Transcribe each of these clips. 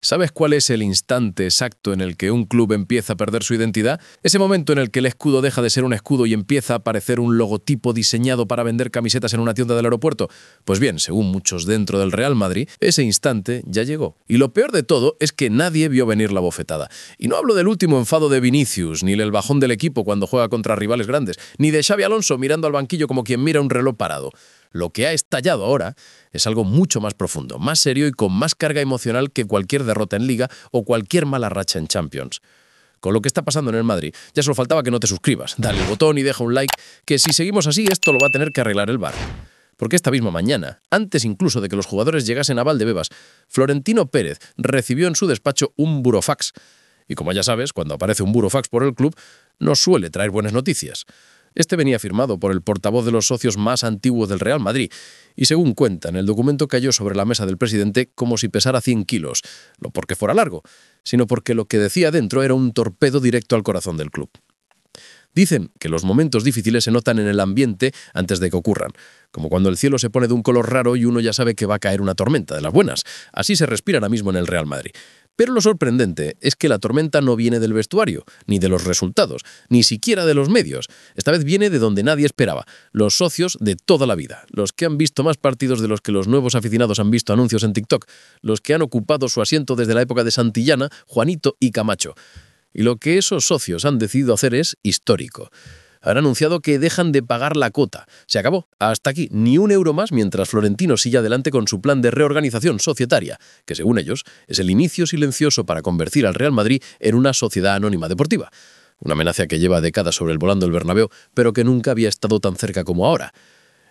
¿Sabes cuál es el instante exacto en el que un club empieza a perder su identidad? Ese momento en el que el escudo deja de ser un escudo y empieza a aparecer un logotipo diseñado para vender camisetas en una tienda del aeropuerto. Pues bien, según muchos dentro del Real Madrid, ese instante ya llegó. Y lo peor de todo es que nadie vio venir la bofetada. Y no hablo del último enfado de Vinicius, ni del bajón del equipo cuando juega contra rivales grandes, ni de Xabi Alonso mirando al banquillo como quien mira un reloj parado. Lo que ha estallado ahora es algo mucho más profundo, más serio y con más carga emocional que cualquier derrota en Liga o cualquier mala racha en Champions. Con lo que está pasando en el Madrid, ya solo faltaba que no te suscribas. Dale el botón y deja un like, que si seguimos así esto lo va a tener que arreglar el VAR. Porque esta misma mañana, antes incluso de que los jugadores llegasen a Valdebebas, Florentino Pérez recibió en su despacho un burofax. Y como ya sabes, cuando aparece un burofax por el club, no suele traer buenas noticias. Este venía firmado por el portavoz de los socios más antiguos del Real Madrid y, según cuentan, el documento cayó sobre la mesa del presidente como si pesara 100 kilos, no porque fuera largo, sino porque lo que decía dentro era un torpedo directo al corazón del club. Dicen que los momentos difíciles se notan en el ambiente antes de que ocurran, como cuando el cielo se pone de un color raro y uno ya sabe que va a caer una tormenta de las buenas. Así se respira ahora mismo en el Real Madrid. Pero lo sorprendente es que la tormenta no viene del vestuario, ni de los resultados, ni siquiera de los medios. Esta vez viene de donde nadie esperaba, los socios de toda la vida, los que han visto más partidos de los que los nuevos aficionados han visto anuncios en TikTok, los que han ocupado su asiento desde la época de Santillana, Juanito y Camacho. Y lo que esos socios han decidido hacer es histórico. Han anunciado que dejan de pagar la cuota. Se acabó. Hasta aquí. Ni un euro más mientras Florentino sigue adelante con su plan de reorganización societaria, que según ellos es el inicio silencioso para convertir al Real Madrid en una sociedad anónima deportiva. Una amenaza que lleva décadas sobre el volando del Bernabéu, pero que nunca había estado tan cerca como ahora.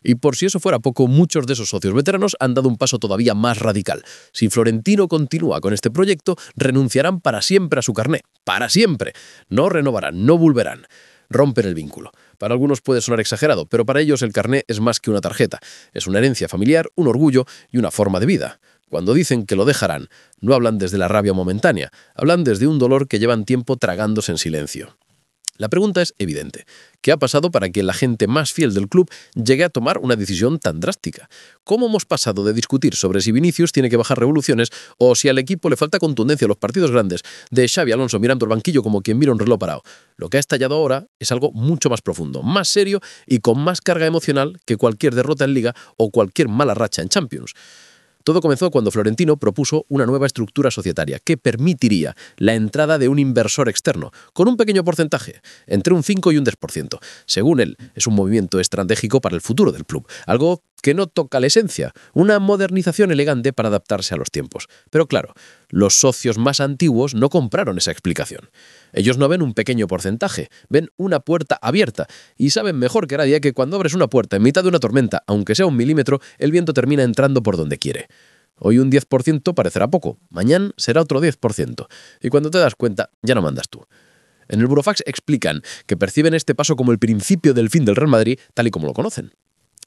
Y por si eso fuera poco, muchos de esos socios veteranos han dado un paso todavía más radical. Si Florentino continúa con este proyecto, renunciarán para siempre a su carné. ¡Para siempre! No renovarán, no volverán. Rompen el vínculo. Para algunos puede sonar exagerado, pero para ellos el carné es más que una tarjeta. Es una herencia familiar, un orgullo y una forma de vida. Cuando dicen que lo dejarán, no hablan desde la rabia momentánea, hablan desde un dolor que llevan tiempo tragándose en silencio. La pregunta es evidente. ¿Qué ha pasado para que la gente más fiel del club llegue a tomar una decisión tan drástica? ¿Cómo hemos pasado de discutir sobre si Vinicius tiene que bajar revoluciones o si al equipo le falta contundencia a los partidos grandes, de Xabi Alonso mirando el banquillo como quien mira un reloj parado? Lo que ha estallado ahora es algo mucho más profundo, más serio y con más carga emocional que cualquier derrota en Liga o cualquier mala racha en Champions. Todo comenzó cuando Florentino propuso una nueva estructura societaria que permitiría la entrada de un inversor externo, con un pequeño porcentaje, entre un 5 y un 10%. Según él, es un movimiento estratégico para el futuro del club, algo que no toca la esencia, una modernización elegante para adaptarse a los tiempos. Pero claro, los socios más antiguos no compraron esa explicación. Ellos no ven un pequeño porcentaje, ven una puerta abierta y saben mejor que nadie que cuando abres una puerta en mitad de una tormenta, aunque sea 1 milímetro, el viento termina entrando por donde quiere. Hoy un 10% parecerá poco, mañana será otro 10%, y cuando te das cuenta ya no mandas tú. En el burofax explican que perciben este paso como el principio del fin del Real Madrid tal y como lo conocen.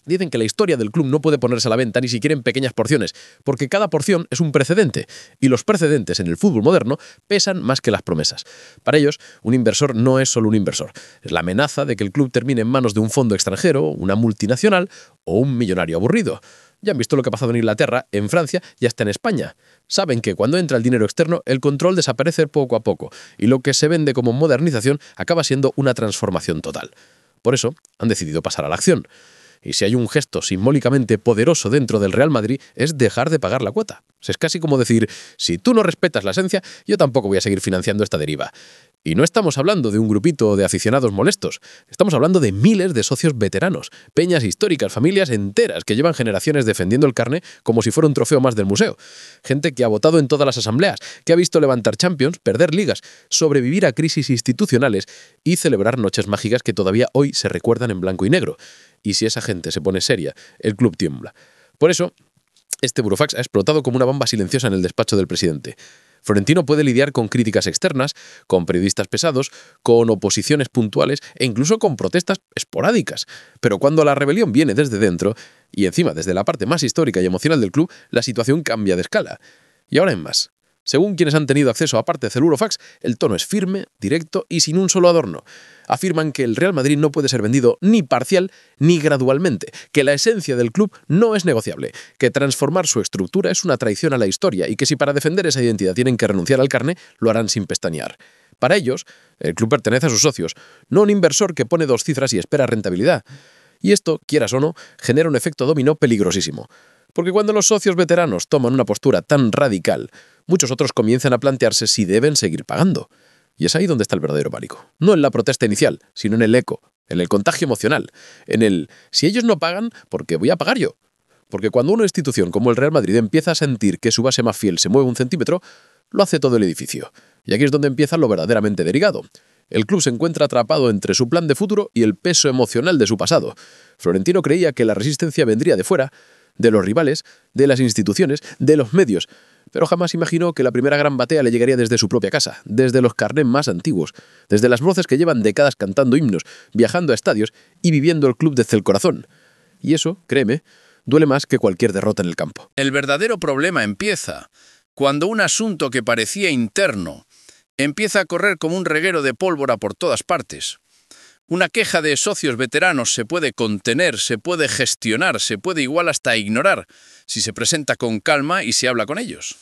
Dicen que la historia del club no puede ponerse a la venta ni siquiera en pequeñas porciones, porque cada porción es un precedente, y los precedentes en el fútbol moderno pesan más que las promesas. Para ellos, un inversor no es solo un inversor, es la amenaza de que el club termine en manos de un fondo extranjero, una multinacional o un millonario aburrido. Ya han visto lo que ha pasado en Inglaterra, en Francia y hasta en España. Saben que cuando entra el dinero externo, el control desaparece poco a poco, y lo que se vende como modernización acaba siendo una transformación total. Por eso, han decidido pasar a la acción. Y si hay un gesto simbólicamente poderoso dentro del Real Madrid es dejar de pagar la cuota. Es casi como decir, si tú no respetas la esencia, yo tampoco voy a seguir financiando esta deriva. Y no estamos hablando de un grupito de aficionados molestos, estamos hablando de miles de socios veteranos, peñas históricas, familias enteras que llevan generaciones defendiendo el carné como si fuera un trofeo más del museo. Gente que ha votado en todas las asambleas, que ha visto levantar Champions, perder ligas, sobrevivir a crisis institucionales y celebrar noches mágicas que todavía hoy se recuerdan en blanco y negro. Y si esa gente se pone seria, el club tiembla. Por eso, este burofax ha explotado como una bomba silenciosa en el despacho del presidente. Florentino puede lidiar con críticas externas, con periodistas pesados, con oposiciones puntuales e incluso con protestas esporádicas. Pero cuando la rebelión viene desde dentro, y encima desde la parte más histórica y emocional del club, la situación cambia de escala. Y ahora en más. Según quienes han tenido acceso a partes del Burofax, el tono es firme, directo y sin un solo adorno. Afirman que el Real Madrid no puede ser vendido ni parcial ni gradualmente, que la esencia del club no es negociable, que transformar su estructura es una traición a la historia y que si para defender esa identidad tienen que renunciar al carné, lo harán sin pestañear. Para ellos, el club pertenece a sus socios, no a un inversor que pone 2 cifras y espera rentabilidad. Y esto, quieras o no, genera un efecto dominó peligrosísimo. Porque cuando los socios veteranos toman una postura tan radical, muchos otros comienzan a plantearse si deben seguir pagando. Y es ahí donde está el verdadero pánico. No en la protesta inicial, sino en el eco, en el contagio emocional, en el si ellos no pagan, ¿por qué voy a pagar yo? Porque cuando una institución como el Real Madrid empieza a sentir que su base más fiel se mueve 1 centímetro, lo hace todo el edificio. Y aquí es donde empieza lo verdaderamente derivado. El club se encuentra atrapado entre su plan de futuro y el peso emocional de su pasado. Florentino creía que la resistencia vendría de fuera, de los rivales, de las instituciones, de los medios, pero jamás imaginó que la primera gran batea le llegaría desde su propia casa, desde los carnés más antiguos, desde las voces que llevan décadas cantando himnos, viajando a estadios y viviendo el club desde el corazón. Y eso, créeme, duele más que cualquier derrota en el campo. El verdadero problema empieza cuando un asunto que parecía interno empieza a correr como un reguero de pólvora por todas partes. Una queja de socios veteranos se puede contener, se puede gestionar, se puede igual hasta ignorar, si se presenta con calma y se habla con ellos.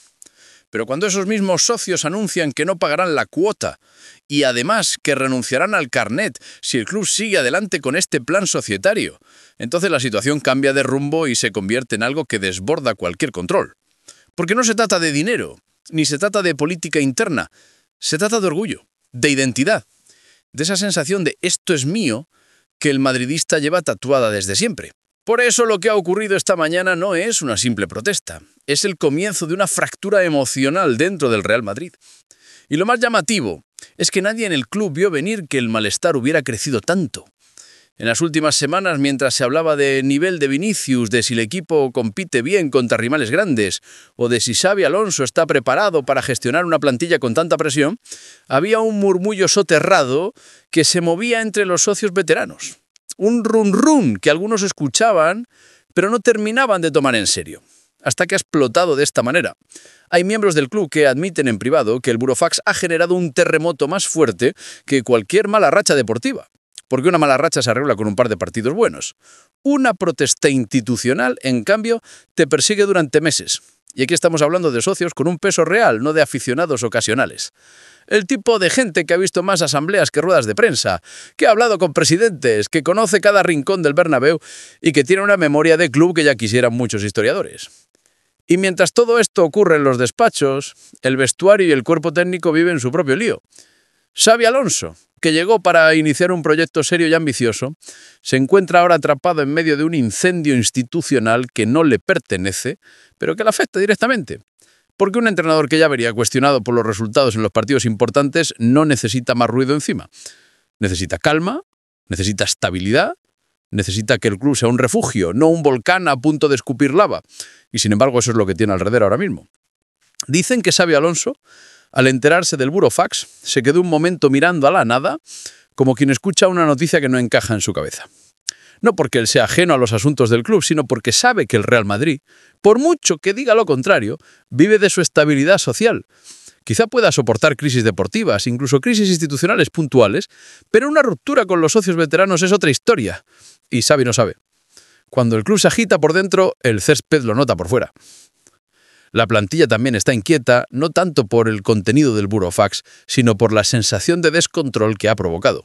Pero cuando esos mismos socios anuncian que no pagarán la cuota y además que renunciarán al carnet si el club sigue adelante con este plan societario, entonces la situación cambia de rumbo y se convierte en algo que desborda cualquier control. Porque no se trata de dinero, ni se trata de política interna, se trata de orgullo, de identidad, de esa sensación de esto es mío que el madridista lleva tatuada desde siempre. Por eso lo que ha ocurrido esta mañana no es una simple protesta, es el comienzo de una fractura emocional dentro del Real Madrid. Y lo más llamativo es que nadie en el club vio venir que el malestar hubiera crecido tanto. En las últimas semanas, mientras se hablaba de nivel de Vinicius, de si el equipo compite bien contra rivales grandes, o de si Xabi Alonso está preparado para gestionar una plantilla con tanta presión, había un murmullo soterrado que se movía entre los socios veteranos. Un run-run que algunos escuchaban, pero no terminaban de tomar en serio. Hasta que ha explotado de esta manera. Hay miembros del club que admiten en privado que el Burofax ha generado un terremoto más fuerte que cualquier mala racha deportiva. Porque una mala racha se arregla con un par de partidos buenos. Una protesta institucional, en cambio, te persigue durante meses. Y aquí estamos hablando de socios con un peso real, no de aficionados ocasionales. El tipo de gente que ha visto más asambleas que ruedas de prensa, que ha hablado con presidentes, que conoce cada rincón del Bernabéu y que tiene una memoria de club que ya quisieran muchos historiadores. Y mientras todo esto ocurre en los despachos, el vestuario y el cuerpo técnico viven su propio lío. Xabi Alonso, que llegó para iniciar un proyecto serio y ambicioso, se encuentra ahora atrapado en medio de un incendio institucional que no le pertenece, pero que le afecta directamente. Porque un entrenador que ya vería cuestionado por los resultados en los partidos importantes no necesita más ruido encima. Necesita calma, necesita estabilidad, necesita que el club sea un refugio, no un volcán a punto de escupir lava. Y sin embargo eso es lo que tiene alrededor ahora mismo. Dicen que Xabi Alonso, al enterarse del Burofax, se quedó un momento mirando a la nada, como quien escucha una noticia que no encaja en su cabeza. No porque él sea ajeno a los asuntos del club, sino porque sabe que el Real Madrid, por mucho que diga lo contrario, vive de su estabilidad social. Quizá pueda soportar crisis deportivas, incluso crisis institucionales puntuales, pero una ruptura con los socios veteranos es otra historia. Y Xabi no sabe. Cuando el club se agita por dentro, el césped lo nota por fuera. La plantilla también está inquieta, no tanto por el contenido del Burofax, sino por la sensación de descontrol que ha provocado.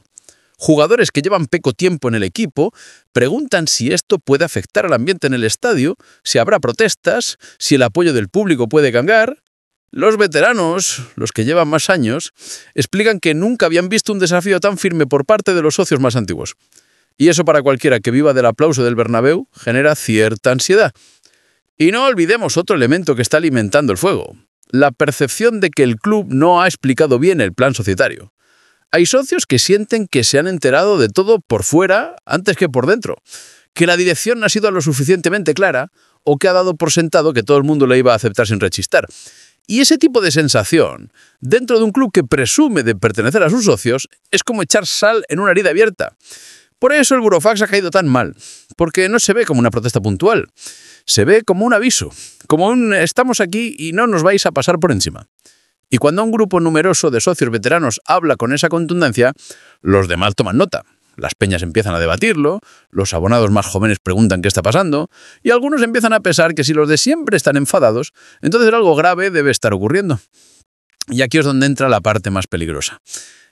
Jugadores que llevan poco tiempo en el equipo preguntan si esto puede afectar al ambiente en el estadio, si habrá protestas, si el apoyo del público puede cambiar. Los veteranos, los que llevan más años, explican que nunca habían visto un desafío tan firme por parte de los socios más antiguos. Y eso para cualquiera que viva del aplauso del Bernabéu genera cierta ansiedad. Y no olvidemos otro elemento que está alimentando el fuego: la percepción de que el club no ha explicado bien el plan societario. Hay socios que sienten que se han enterado de todo por fuera antes que por dentro, que la dirección no ha sido lo suficientemente clara o que ha dado por sentado que todo el mundo le iba a aceptar sin rechistar. Y ese tipo de sensación, dentro de un club que presume de pertenecer a sus socios, es como echar sal en una herida abierta. Por eso el Burofax ha caído tan mal, porque no se ve como una protesta puntual, Se ve como un aviso, como un estamos aquí y no nos vais a pasar por encima. Y cuando un grupo numeroso de socios veteranos habla con esa contundencia, los demás toman nota. Las peñas empiezan a debatirlo, los abonados más jóvenes preguntan qué está pasando, y algunos empiezan a pensar que si los de siempre están enfadados, entonces algo grave debe estar ocurriendo. Y aquí es donde entra la parte más peligrosa.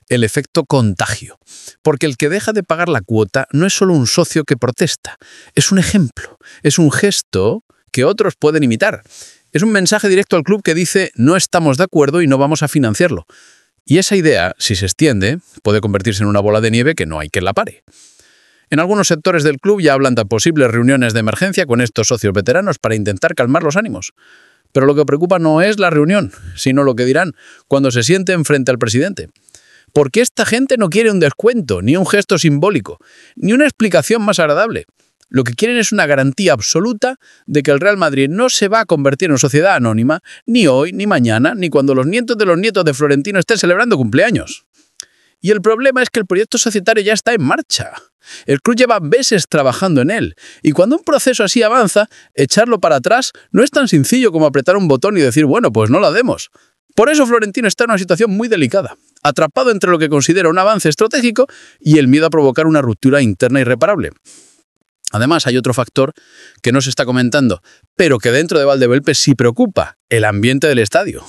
El efecto contagio. Porque el que deja de pagar la cuota no es solo un socio que protesta, es un ejemplo, es un gesto que otros pueden imitar. Es un mensaje directo al club que dice no estamos de acuerdo y no vamos a financiarlo. Y esa idea, si se extiende, puede convertirse en una bola de nieve que no hay quien la pare. En algunos sectores del club ya hablan de posibles reuniones de emergencia con estos socios veteranos para intentar calmar los ánimos. Pero lo que preocupa no es la reunión, sino lo que dirán cuando se sienten frente al presidente. Porque esta gente no quiere un descuento, ni un gesto simbólico, ni una explicación más agradable. Lo que quieren es una garantía absoluta de que el Real Madrid no se va a convertir en sociedad anónima ni hoy, ni mañana, ni cuando los nietos de Florentino estén celebrando cumpleaños. Y el problema es que el proyecto societario ya está en marcha. El club lleva meses trabajando en él, y cuando un proceso así avanza, echarlo para atrás no es tan sencillo como apretar un botón y decir, bueno, pues no lo demos. Por eso Florentino está en una situación muy delicada, atrapado entre lo que considera un avance estratégico y el miedo a provocar una ruptura interna irreparable. Además, hay otro factor que no se está comentando, pero que dentro de Valdebebas sí preocupa, el ambiente del estadio.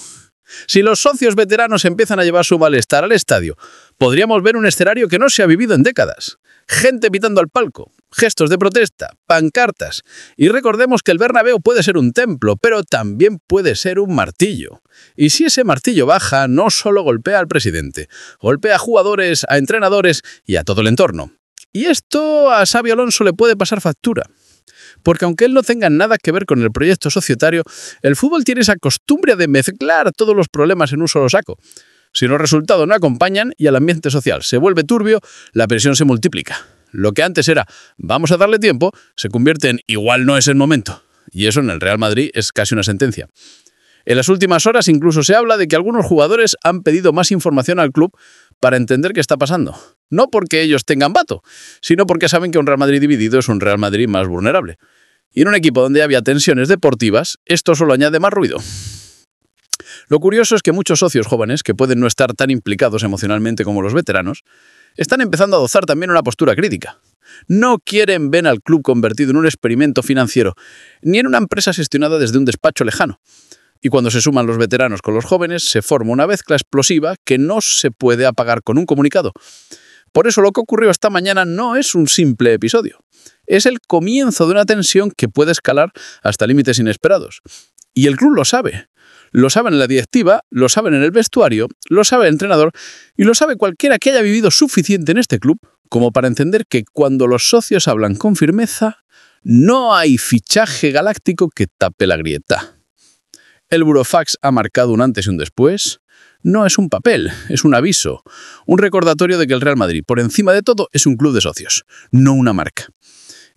Si los socios veteranos empiezan a llevar su malestar al estadio, podríamos ver un escenario que no se ha vivido en décadas. Gente pitando al palco, gestos de protesta, pancartas. Y recordemos que el Bernabéu puede ser un templo, pero también puede ser un martillo. Y si ese martillo baja, no solo golpea al presidente, golpea a jugadores, a entrenadores y a todo el entorno. Y esto a Xabi Alonso le puede pasar factura. Porque aunque él no tenga nada que ver con el proyecto societario, el fútbol tiene esa costumbre de mezclar todos los problemas en un solo saco. Si los resultados no acompañan y el ambiente social se vuelve turbio, la presión se multiplica. Lo que antes era vamos a darle tiempo, se convierte en igual no es el momento. Y eso en el Real Madrid es casi una sentencia. En las últimas horas incluso se habla de que algunos jugadores han pedido más información al club para entender qué está pasando. No porque ellos tengan vato, sino porque saben que un Real Madrid dividido es un Real Madrid más vulnerable. Y en un equipo donde había tensiones deportivas, esto solo añade más ruido. Lo curioso es que muchos socios jóvenes, que pueden no estar tan implicados emocionalmente como los veteranos, están empezando a adoptar también una postura crítica. No quieren ver al club convertido en un experimento financiero, ni en una empresa gestionada desde un despacho lejano. Y cuando se suman los veteranos con los jóvenes, se forma una mezcla explosiva que no se puede apagar con un comunicado. Por eso lo que ocurrió esta mañana no es un simple episodio. Es el comienzo de una tensión que puede escalar hasta límites inesperados. Y el club lo sabe. Lo saben en la directiva, lo saben en el vestuario, lo sabe el entrenador y lo sabe cualquiera que haya vivido suficiente en este club como para entender que cuando los socios hablan con firmeza, no hay fichaje galáctico que tape la grieta. El burofax ha marcado un antes y un después. No es un papel, es un aviso, un recordatorio de que el Real Madrid, por encima de todo, es un club de socios, no una marca.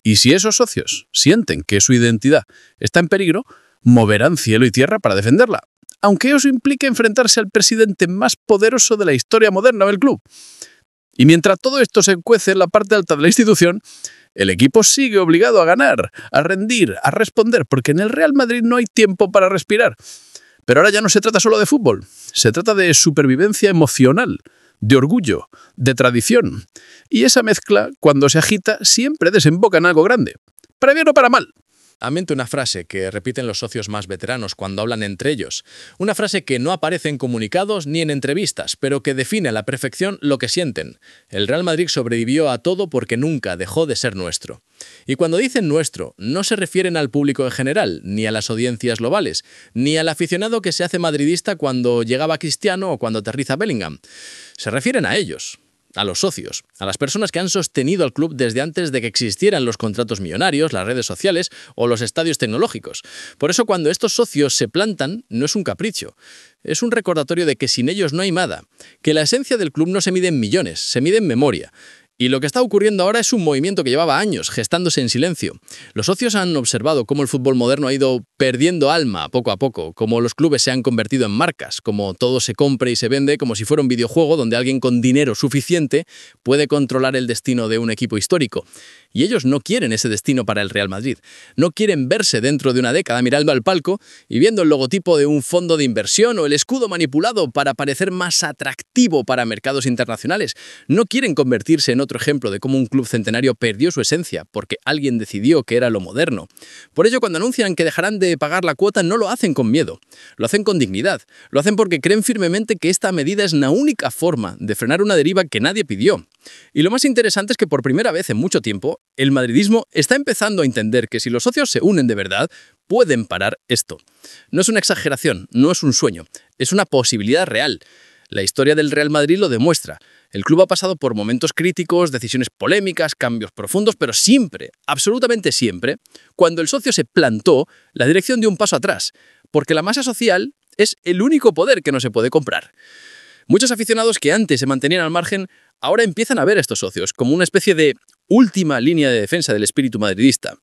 Y si esos socios sienten que su identidad está en peligro, moverán cielo y tierra para defenderla, aunque eso implique enfrentarse al presidente más poderoso de la historia moderna del club. Y mientras todo esto se cuece en la parte alta de la institución, el equipo sigue obligado a ganar, a rendir, a responder, porque en el Real Madrid no hay tiempo para respirar. Pero ahora ya no se trata solo de fútbol, se trata de supervivencia emocional, de orgullo, de tradición. Y esa mezcla, cuando se agita, siempre desemboca en algo grande, para bien o para mal. A mente una frase que repiten los socios más veteranos cuando hablan entre ellos. Una frase que no aparece en comunicados ni en entrevistas, pero que define a la perfección lo que sienten. El Real Madrid sobrevivió a todo porque nunca dejó de ser nuestro. Y cuando dicen nuestro, no se refieren al público en general, ni a las audiencias globales, ni al aficionado que se hace madridista cuando llegaba Cristiano o cuando aterriza Bellingham. Se refieren a ellos. A los socios, a las personas que han sostenido al club desde antes de que existieran los contratos millonarios, las redes sociales o los estadios tecnológicos. Por eso cuando estos socios se plantan, no es un capricho. Es un recordatorio de que sin ellos no hay nada, que la esencia del club no se mide en millones, se mide en memoria. Y lo que está ocurriendo ahora es un movimiento que llevaba años gestándose en silencio. Los socios han observado cómo el fútbol moderno ha ido perdiendo alma poco a poco, cómo los clubes se han convertido en marcas, cómo todo se compra y se vende como si fuera un videojuego donde alguien con dinero suficiente puede controlar el destino de un equipo histórico. Y ellos no quieren ese destino para el Real Madrid. No quieren verse dentro de una década mirando al palco y viendo el logotipo de un fondo de inversión o el escudo manipulado para parecer más atractivo para mercados internacionales. No quieren convertirse en otro ejemplo de cómo un club centenario perdió su esencia porque alguien decidió que era lo moderno. Por ello, cuando anuncian que dejarán de pagar la cuota, no lo hacen con miedo. Lo hacen con dignidad. Lo hacen porque creen firmemente que esta medida es la única forma de frenar una deriva que nadie pidió. Y lo más interesante es que por primera vez en mucho tiempo, el madridismo está empezando a entender que si los socios se unen de verdad, pueden parar esto. No es una exageración, no es un sueño, es una posibilidad real. La historia del Real Madrid lo demuestra. El club ha pasado por momentos críticos, decisiones polémicas, cambios profundos, pero siempre, absolutamente siempre, cuando el socio se plantó, la dirección dio un paso atrás, porque la masa social es el único poder que no se puede comprar. Muchos aficionados que antes se mantenían al margen ahora empiezan a ver a estos socios como una especie de última línea de defensa del espíritu madridista.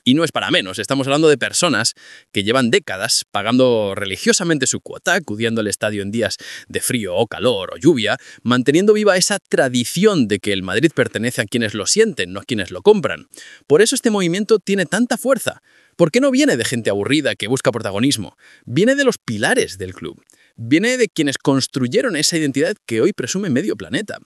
Y no es para menos, estamos hablando de personas que llevan décadas pagando religiosamente su cuota, acudiendo al estadio en días de frío o calor o lluvia, manteniendo viva esa tradición de que el Madrid pertenece a quienes lo sienten, no a quienes lo compran. Por eso este movimiento tiene tanta fuerza. ¿Por qué no viene de gente aburrida que busca protagonismo? Viene de los pilares del club. Viene de quienes construyeron esa identidad que hoy presume medio planeta.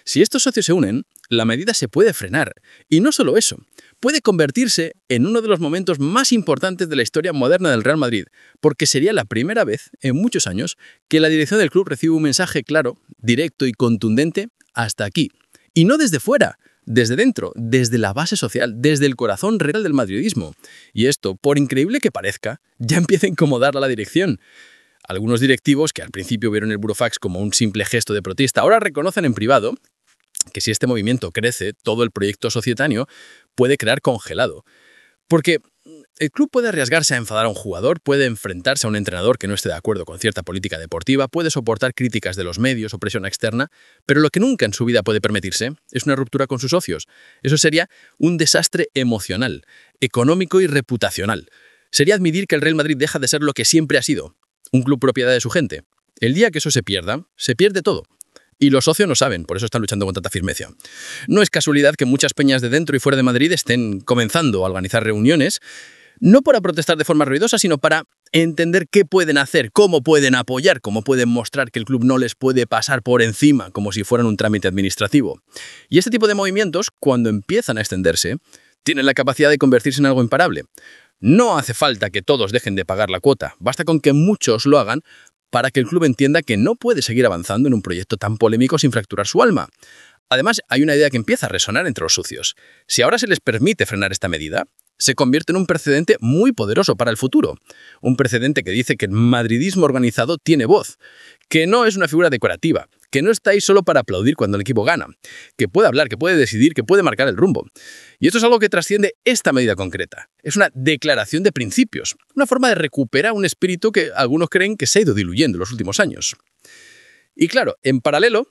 Si estos socios se unen, la medida se puede frenar. Y no solo eso, puede convertirse en uno de los momentos más importantes de la historia moderna del Real Madrid, porque sería la primera vez en muchos años que la dirección del club recibe un mensaje claro, directo y contundente: hasta aquí. Y no desde fuera, desde dentro, desde la base social, desde el corazón real del madridismo. Y esto, por increíble que parezca, ya empieza a incomodar a la dirección. Algunos directivos, que al principio vieron el burofax como un simple gesto de protesta, ahora reconocen en privado que si este movimiento crece, todo el proyecto societáneo puede quedar congelado. Porque el club puede arriesgarse a enfadar a un jugador, puede enfrentarse a un entrenador que no esté de acuerdo con cierta política deportiva, puede soportar críticas de los medios o presión externa, pero lo que nunca en su vida puede permitirse es una ruptura con sus socios. Eso sería un desastre emocional, económico y reputacional. Sería admitir que el Real Madrid deja de ser lo que siempre ha sido, un club propiedad de su gente. El día que eso se pierda, se pierde todo. Y los socios no saben, por eso están luchando con tanta firmeza. No es casualidad que muchas peñas de dentro y fuera de Madrid estén comenzando a organizar reuniones, no para protestar de forma ruidosa, sino para entender qué pueden hacer, cómo pueden apoyar, cómo pueden mostrar que el club no les puede pasar por encima como si fueran un trámite administrativo. Y este tipo de movimientos, cuando empiezan a extenderse, tienen la capacidad de convertirse en algo imparable. No hace falta que todos dejen de pagar la cuota, basta con que muchos lo hagan para que el club entienda que no puede seguir avanzando en un proyecto tan polémico sin fracturar su alma. Además, hay una idea que empieza a resonar entre los socios. Si ahora se les permite frenar esta medida, se convierte en un precedente muy poderoso para el futuro. Un precedente que dice que el madridismo organizado tiene voz, que no es una figura decorativa, que no está ahí solo para aplaudir cuando el equipo gana, que puede hablar, que puede decidir, que puede marcar el rumbo. Y esto es algo que trasciende esta medida concreta. Es una declaración de principios, una forma de recuperar un espíritu que algunos creen que se ha ido diluyendo en los últimos años. Y claro, en paralelo,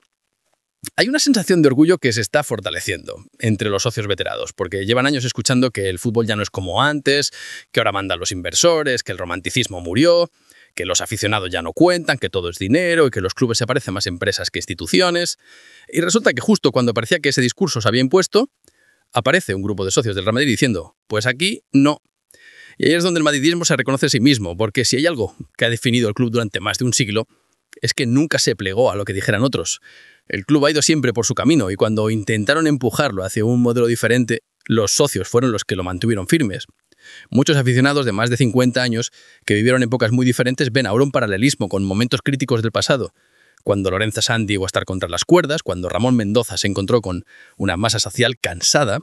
hay una sensación de orgullo que se está fortaleciendo entre los socios veteranos, porque llevan años escuchando que el fútbol ya no es como antes, que ahora mandan los inversores, que el romanticismo murió, que los aficionados ya no cuentan, que todo es dinero y que los clubes se parecen más a empresas que instituciones. Y resulta que justo cuando parecía que ese discurso se había impuesto, aparece un grupo de socios del Real Madrid diciendo: pues aquí no. Y ahí es donde el madridismo se reconoce a sí mismo, porque si hay algo que ha definido el club durante más de un siglo, es que nunca se plegó a lo que dijeran otros. El club ha ido siempre por su camino y cuando intentaron empujarlo hacia un modelo diferente, los socios fueron los que lo mantuvieron firmes. Muchos aficionados de más de 50 años que vivieron épocas muy diferentes ven ahora un paralelismo con momentos críticos del pasado. Cuando Lorenzo Sanz llegó a estar contra las cuerdas, cuando Ramón Mendoza se encontró con una masa social cansada,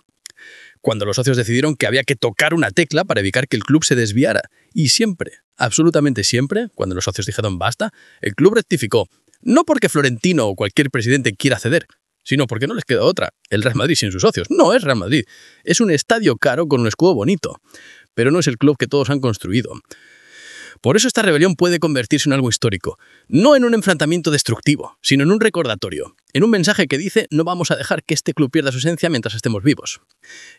cuando los socios decidieron que había que tocar una tecla para evitar que el club se desviara. Y siempre, absolutamente siempre, cuando los socios dijeron basta, el club rectificó. No porque Florentino o cualquier presidente quiera ceder, sino porque no les queda otra. El Real Madrid sin sus socios no es Real Madrid. Es un estadio caro con un escudo bonito, pero no es el club que todos han construido. Por eso esta rebelión puede convertirse en algo histórico, no en un enfrentamiento destructivo, sino en un recordatorio, en un mensaje que dice: no vamos a dejar que este club pierda su esencia mientras estemos vivos.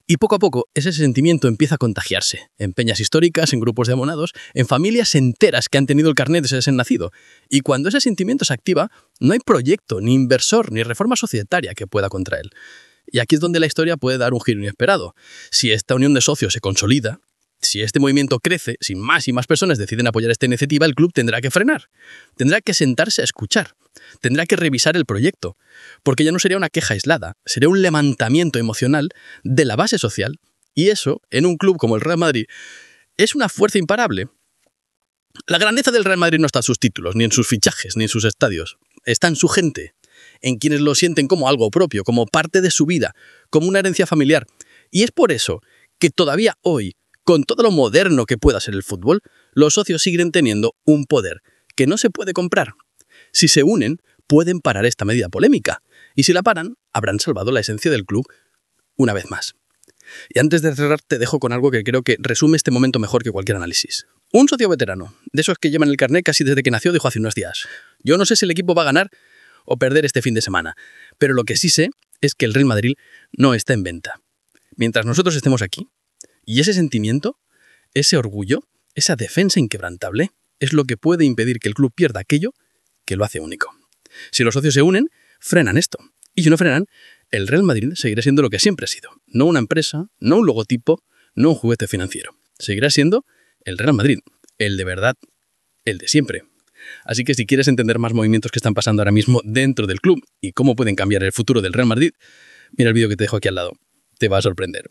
Y poco a poco ese sentimiento empieza a contagiarse, en peñas históricas, en grupos de abonados, en familias enteras que han tenido el carnet desde ese nacido. Y cuando ese sentimiento se activa, no hay proyecto, ni inversor, ni reforma societaria que pueda contra él. Y aquí es donde la historia puede dar un giro inesperado. Si esta unión de socios se consolida, si este movimiento crece, si más y más personas deciden apoyar esta iniciativa, el club tendrá que frenar. Tendrá que sentarse a escuchar. Tendrá que revisar el proyecto. Porque ya no sería una queja aislada, sería un levantamiento emocional de la base social. Y eso, en un club como el Real Madrid, es una fuerza imparable. La grandeza del Real Madrid no está en sus títulos, ni en sus fichajes, ni en sus estadios. Está en su gente, en quienes lo sienten como algo propio, como parte de su vida, como una herencia familiar. Y es por eso que todavía hoy, con todo lo moderno que pueda ser el fútbol, los socios siguen teniendo un poder que no se puede comprar. Si se unen, pueden parar esta medida polémica. Y si la paran, habrán salvado la esencia del club una vez más. Y antes de cerrar, te dejo con algo que creo que resume este momento mejor que cualquier análisis. Un socio veterano, de esos que llevan el carnet casi desde que nació, dijo hace unos días: yo no sé si el equipo va a ganar o perder este fin de semana, pero lo que sí sé es que el Real Madrid no está en venta. Mientras nosotros estemos aquí, y ese sentimiento, ese orgullo, esa defensa inquebrantable, es lo que puede impedir que el club pierda aquello que lo hace único. Si los socios se unen, frenan esto. Y si no frenan, el Real Madrid seguirá siendo lo que siempre ha sido. No una empresa, no un logotipo, no un juguete financiero. Seguirá siendo el Real Madrid, el de verdad, el de siempre. Así que si quieres entender más movimientos que están pasando ahora mismo dentro del club y cómo pueden cambiar el futuro del Real Madrid, mira el vídeo que te dejo aquí al lado. Te va a sorprender.